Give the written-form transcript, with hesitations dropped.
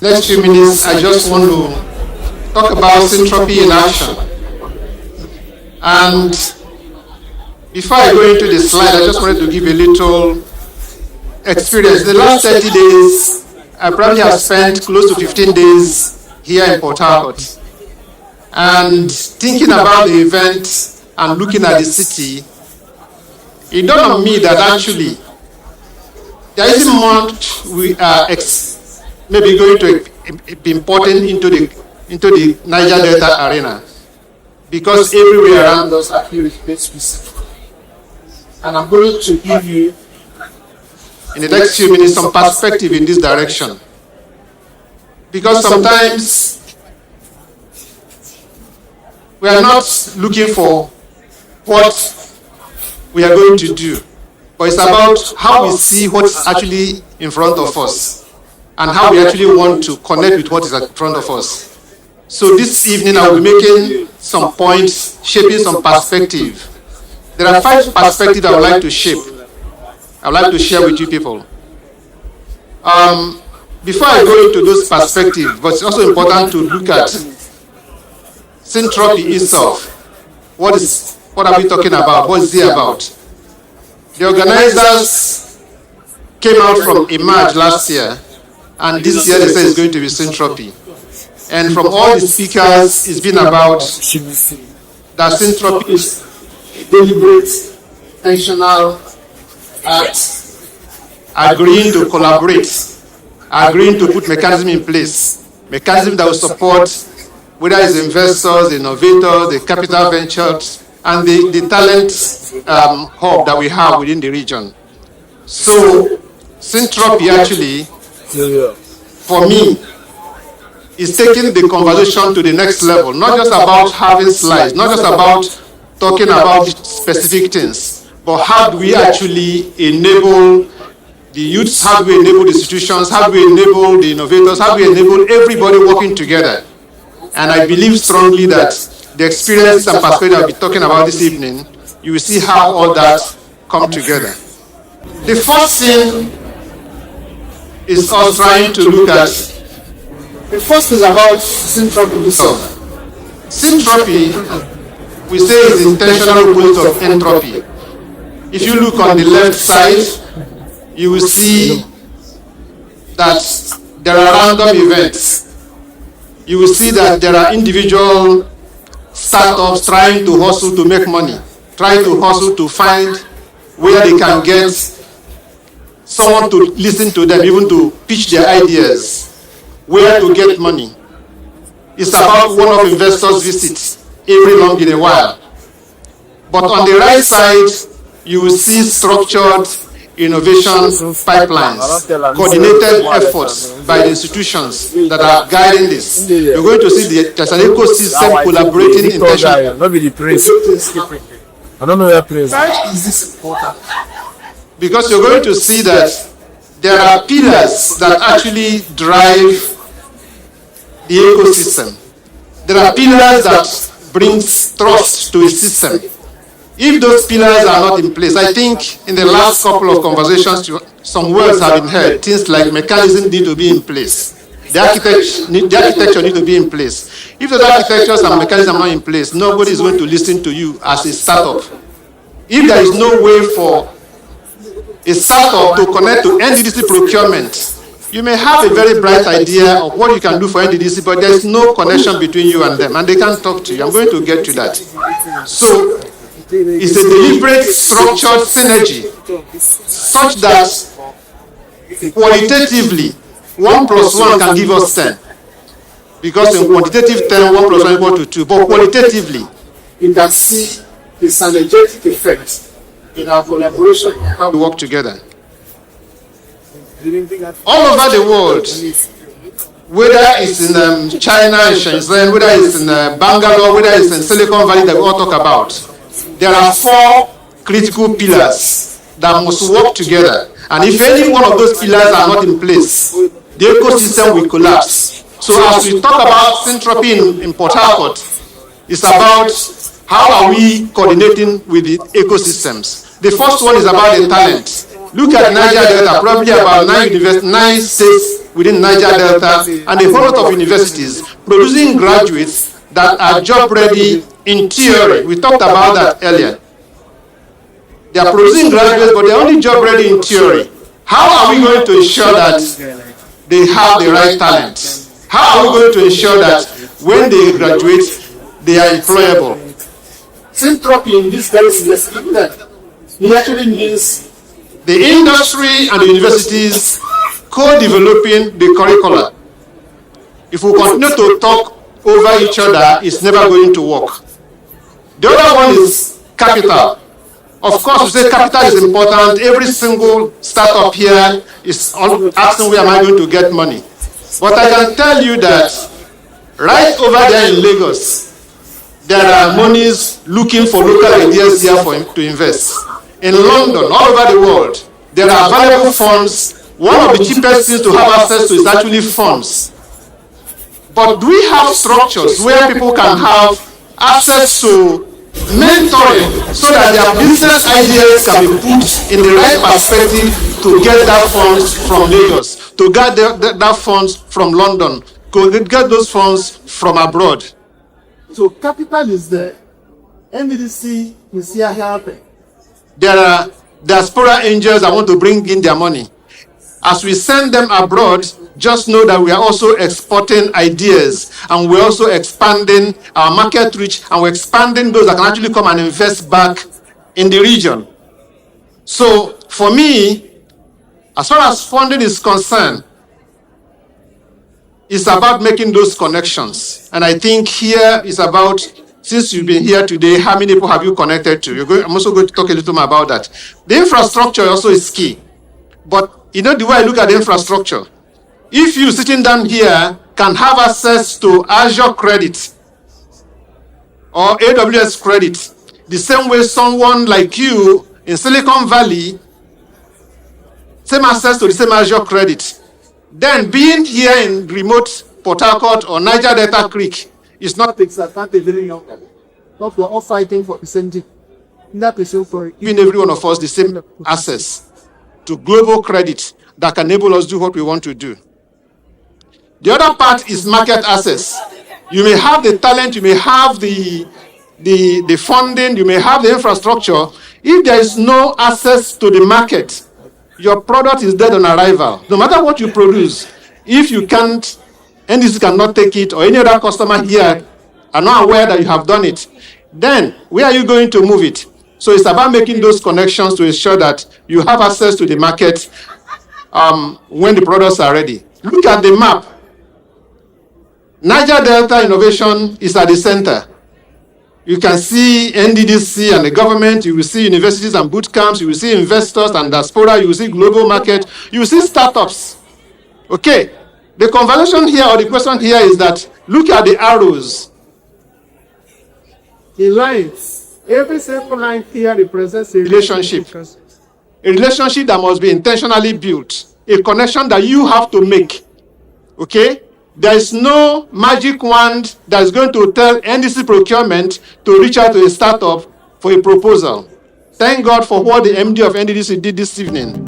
next few minutes, I just want to talk about syntropy in action. And before I go into the slide, I just wanted to give a little experience. The last 30 days, I probably have spent close to 15 days here in Port Harcourt. And thinking about the event and looking at the city, it dawned on me that actually there isn't much we are maybe going to be importing into the Niger Delta arena, because everywhere around us are filled with space. And I'm going to give you, in the next few minutes, some perspective in this direction. Because sometimes we are not looking for what we are going to do, but it's about how we see what's actually in front of us and how we actually want to connect with what is in front of us. So this evening I will be making some points, shaping some perspective. There are 5 perspectives I would like to shape. I would like to share with you people. Before I go into those perspectives, but it's also important to look at syntropy itself. What are we talking about? What is it about? The organizers came out from Emerge last year, and this year they say it's going to be syntropy. And from all the speakers, it's been about that syntropy is a deliberate, intentional act, agreeing to collaborate, agreeing to put mechanism in place, mechanism that will support whether it's investors, innovators, the capital ventures, and the talent hub that we have within the region. So, syntropy actually, for me, is taking the conversation to the next level, not just about having slides, not just about talking about specific things, but how do we actually enable the youths, how do we enable the institutions, how do we enable the innovators, how do we enable everybody working together. And I believe strongly that the experience and perspective I'll be talking about this evening, you will see how all that come together. The first thing is us trying to look at, the first is about syntropy itself. Syntropy, we say, is intentional opposite of entropy. If you look on the left side, you will see that there are random events. You will see that there are individual startups trying to hustle to make money, trying to hustle to find where they can get someone to listen to them, even to pitch their ideas, where to get money. It's about one-off investors' visits every long in a while. But on the right side, you will see structured innovation pipelines, coordinated efforts by the institutions that are guiding this. You're going to see there's an ecosystem collaborating intentionally. Not be the prince. I don't know where prince. Why is this important? Because you're going to see that there are pillars that actually drive the ecosystem. There are pillars that bring trust to a system. If those pillars are not in place, I think in the last couple of conversations, some words have been heard. Things like mechanisms need to be in place. The architecture need to be in place. If those architectures and mechanisms are not in place, nobody is going to listen to you as a startup. If there is no way for a startup to connect to NDDC procurement, you may have a very bright idea of what you can do for NDDC, but there is no connection between you and them, and they can't talk to you. I'm going to get to that. So, it's a deliberate, structured synergy, such that qualitatively, 1 + 1 can give us 10. Because in quantitative terms, 1 + 1 equal to 2. But qualitatively, you can see the synergetic effect in our collaboration, how we work together. All over the world, whether it's in China, in Shenzhen, whether it's in Bangalore, whether it's in Silicon Valley that we all talk about, there are 4 critical pillars that must work together. And if any one of those pillars are not in place, the ecosystem will collapse. So as we talk about syntropy in Port Harcourt, it's about how are we coordinating with the ecosystems. The first one is about the talent. Look at Niger Delta, probably about 9 states within Niger Delta and a whole lot of universities producing graduates that are job ready in theory. We talked about that earlier. They are producing graduates, but they are only job ready in theory. How are we going to ensure that they have the right talent? How are we going to ensure that when they graduate, they are employable? Syntropy in this case is that it actually means the industry and the universities co-developing the curricula. If we continue to talk over each other, it's never going to work. The other one is capital. Of course, we say capital is important. Every single startup here is asking where am I going to get money. But I can tell you that right over there in Lagos, there are monies looking for local ideas here to invest. In London, all over the world, there are valuable funds. One of the cheapest things to have access to is actually funds. But do we have structures where people can have access to mentoring so that their business ideas can be put in the right perspective to get that funds from Lagos, to get that funds from London, to get those funds from abroad? So capital is there. NDDC is here helping. There are diaspora angels that want to bring in their money. As we send them abroad, just know that we are also exporting ideas and we're also expanding our market reach and we're expanding those that can actually come and invest back in the region. So for me, as far as funding is concerned, it's about making those connections. And I think here is about, since you've been here today, how many people have you connected to? I'm also going to talk a little more about that. The infrastructure also is key. But you know the way I look at the infrastructure, if you sitting down here can have access to Azure credit or AWS credit, the same way someone like you in Silicon Valley, same access to the same Azure credit, then being here in remote Port Harcourt or Niger Delta Creek is not disadvantage very young. But we're all fighting for the same thing. Giving every one of us the same access to global credit that can enable us to do what we want to do. The other part is market access. You may have the talent, you may have the funding, you may have the infrastructure. If there is no access to the market, your product is dead on arrival. No matter what you produce, if you can't, NDC cannot take it, or any other customer here are not aware that you have done it, then where are you going to move it? So it's about making those connections to ensure that you have access to the market when the products are ready. Look at the map. Niger Delta Innovation is at the center. You can see NDDC and the government, you will see universities and boot camps, you will see investors and diaspora, you will see global market, you will see startups. Okay, the conversation here or the question here is that look at the arrows. The lines, every single line here represents a relationship. A relationship that must be intentionally built, a connection that you have to make. Okay? There is no magic wand that is going to tell NDC procurement to reach out to a startup for a proposal. Thank God for what the MD of NDDC did this evening.